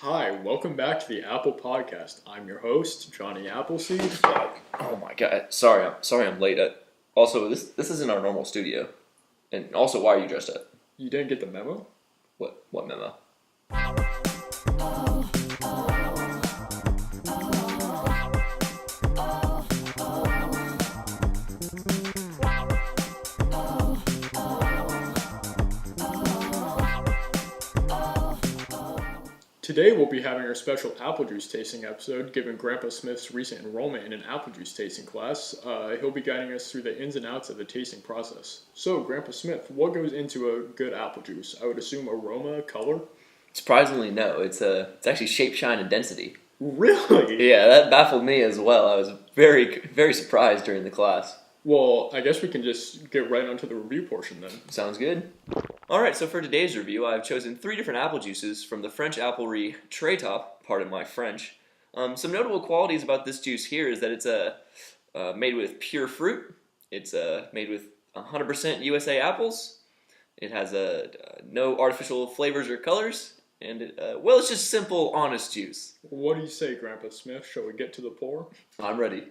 Hi, welcome back to the Apple Podcast. I'm your host, Johnny Appleseed. Oh my god! Sorry, I'm late. Also, this isn't our normal studio. And also, why are you dressed up? You didn't get the memo? What memo? Today we'll be having our special apple juice tasting episode, given Grandpa Smith's recent enrollment in an apple juice tasting class. He'll be guiding us through the ins and outs of the tasting process. So, Grandpa Smith, what goes into a good apple juice? I would assume aroma, color? Surprisingly, no. It's actually shape, shine, and density. Really? Yeah, that baffled me as well. I was very surprised during the class. Well, I guess we can just get right onto the review portion then. Sounds good. Alright, so for today's review, I've chosen 3 different apple juices from the French Applery Tray Top, pardon my French. Some notable qualities about this juice here is that it's made with pure fruit, it's made with 100% USA apples, it has no artificial flavors or colors, and it's just simple, honest juice. What do you say, Grandpa Smith? Shall we get to the pour? I'm ready.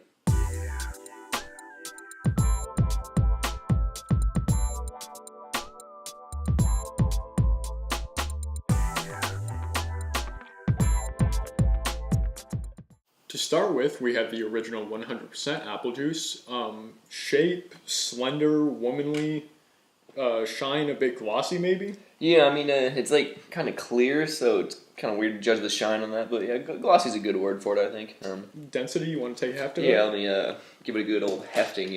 To start with, we have the original 100% apple juice. Shape, slender, womanly, shine a bit glossy maybe? Yeah, I mean, it's like kind of clear, so it's kind of weird to judge the shine on that, but yeah, glossy's a good word for it, I think. Density, you want to take half to that? Yeah, let me give it a good old hefting,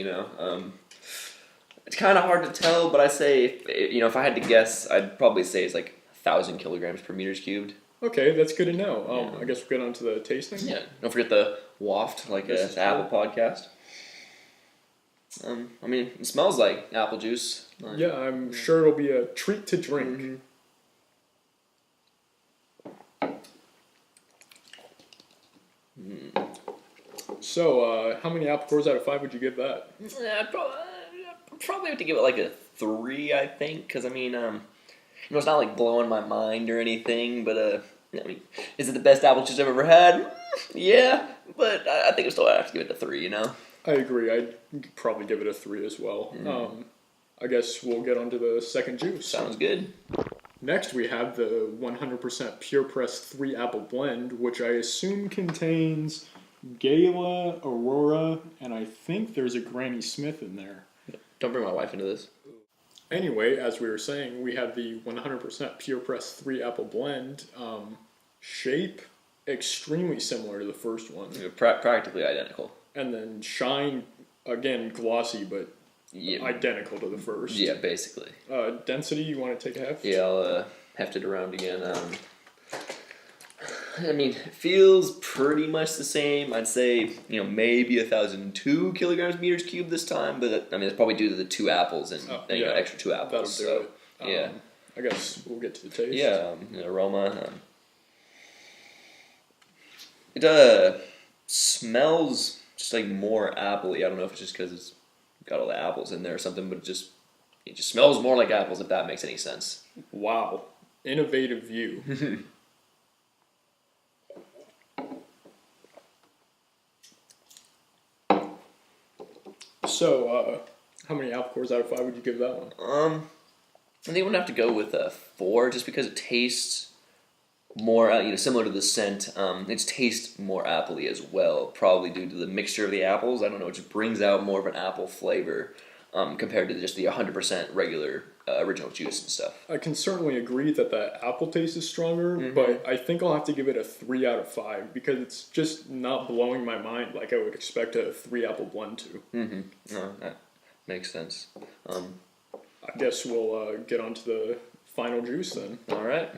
It's kind of hard to tell, but I say, if I had to guess, I'd probably say it's like 1,000 kilograms per meters cubed. Okay, that's good to know. I guess we'll get on to the tasting. Yeah, don't forget the waft, like an Apple podcast. It smells like apple juice. Yeah, I'm sure it'll be a treat to drink. So, how many apple cores out of 5 would you give that? I'd probably have to give it like a 3, I think, because it's not like blowing my mind or anything, but is it the best apple juice I've ever had? Yeah, but I think I still have to give it a 3, I agree. I'd probably give it a 3 as well. I guess we'll get on to the second juice. Sounds good. Next, we have the 100% Pure Press 3 Apple Blend, which I assume contains Gala, Aurora, and I think there's a Granny Smith in there. Don't bring my wife into this. Anyway, as we were saying, we have the 100% Pure Press 3 Apple Blend. Shape, extremely similar to the first one. Practically identical. And then shine, again, glossy, but identical to the first. Yeah, basically. Density, you want to take a heft? Yeah, I'll heft it around again. It feels pretty much the same. I'd say, maybe 1,002 kilograms meters cubed this time, but it's probably due to the 2 apples and extra 2 apples. That'll do it. Yeah. I guess we'll get to the taste. Yeah, aroma. It smells just like more appley. I don't know if it's just because it's got all the apples in there or something, but it just smells more like apples, if that makes any sense. Wow. Innovative view. So, how many apple cores out of 5 would you give that one? I think I'm gonna have to go with a 4, just because it tastes more, similar to the scent. It tastes more appley as well, probably due to the mixture of the apples. I don't know, it just brings out more of an apple flavor compared to just the 100% regular original juice and stuff. I can certainly agree that the apple taste is stronger, but I think I'll have to give it a 3 out of 5 because it's just not blowing my mind like I would expect a 3 apple blend to. No, that makes sense. I guess we'll get on to the final juice then. All right.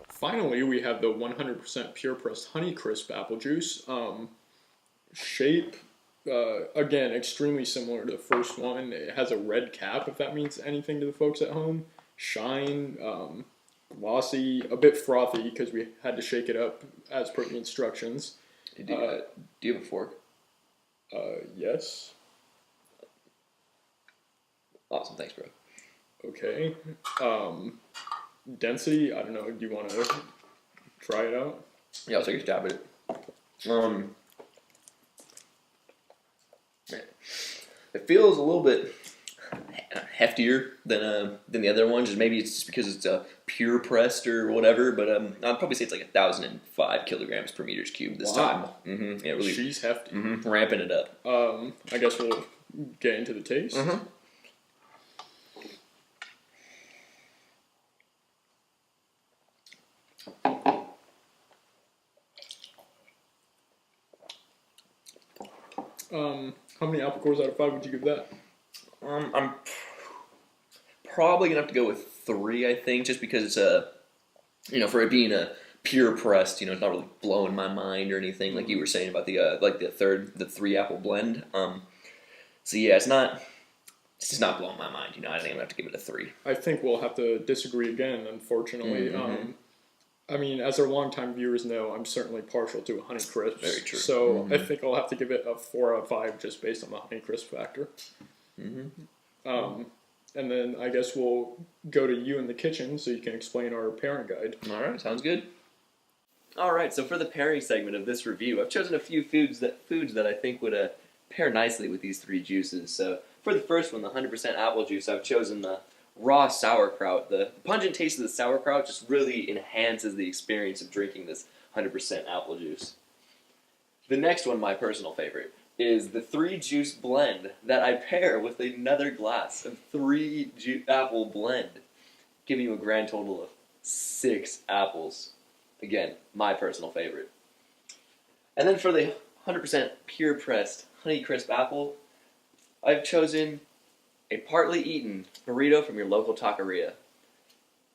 Finally, we have the 100% Pure Pressed Honey Crisp apple juice. Shape, again, extremely similar to the first one. It has a red cap, if that means anything to the folks at home. Shine, glossy, a bit frothy because we had to shake it up as per the instructions. Do you have a fork? Yes. Awesome, thanks, bro. Okay. Density, I don't know, do you want to try it out? Yeah, I'll take a stab at it. It feels a little bit heftier than the other one. Maybe it's just because it's pure pressed or whatever. But I'd probably say it's like 1,005 kilograms per meters cubed this time. Mm-hmm. Yeah, really. She's hefty. Mm-hmm. Ramping it up. I guess we'll get into the taste. Mm-hmm. How many apple cores out of 5 would you give that? I'm probably gonna have to go with 3. I think, just because it's for it being a pure pressed, it's not really blowing my mind or anything like you were saying about the 3 apple blend. So yeah, it's just not blowing my mind. I think I'm gonna have to give it a 3. I think we'll have to disagree again, unfortunately. I mean, as our longtime viewers know, I'm certainly partial to Honey Crisps. Very true. So I think I'll have to give it a 4 out of 5 just based on the Honey Crisp factor. And then I guess we'll go to you in the kitchen so you can explain our pairing guide. All right, sounds good. All right, so for the pairing segment of this review, I've chosen a few foods that I think would pair nicely with these 3 juices. So for the first one, the 100% apple juice, I've chosen the raw sauerkraut. The pungent taste of the sauerkraut just really enhances the experience of drinking this 100% apple juice. The next one, my personal favorite, is the 3 juice blend that I pair with another glass of 3 apple blend, giving you a grand total of 6 apples. Again, my personal favorite. And then for the 100% pure pressed Honey Crisp apple, I've chosen a partly eaten burrito from your local taqueria.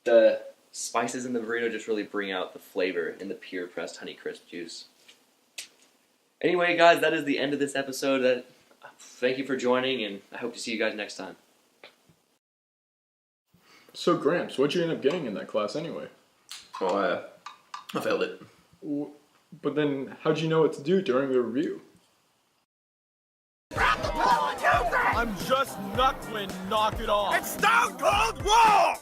The spices in the burrito just really bring out the flavor in the pure pressed Honey Crisp juice. Anyway, guys, that is the end of this episode. Thank you for joining, and I hope to see you guys next time. So, Gramps, what'd you end up getting in that class anyway? Oh, I failed it. But then, how'd you know what to do during the review? I'm just Knuckling, knock it off. It's Stone Cold War!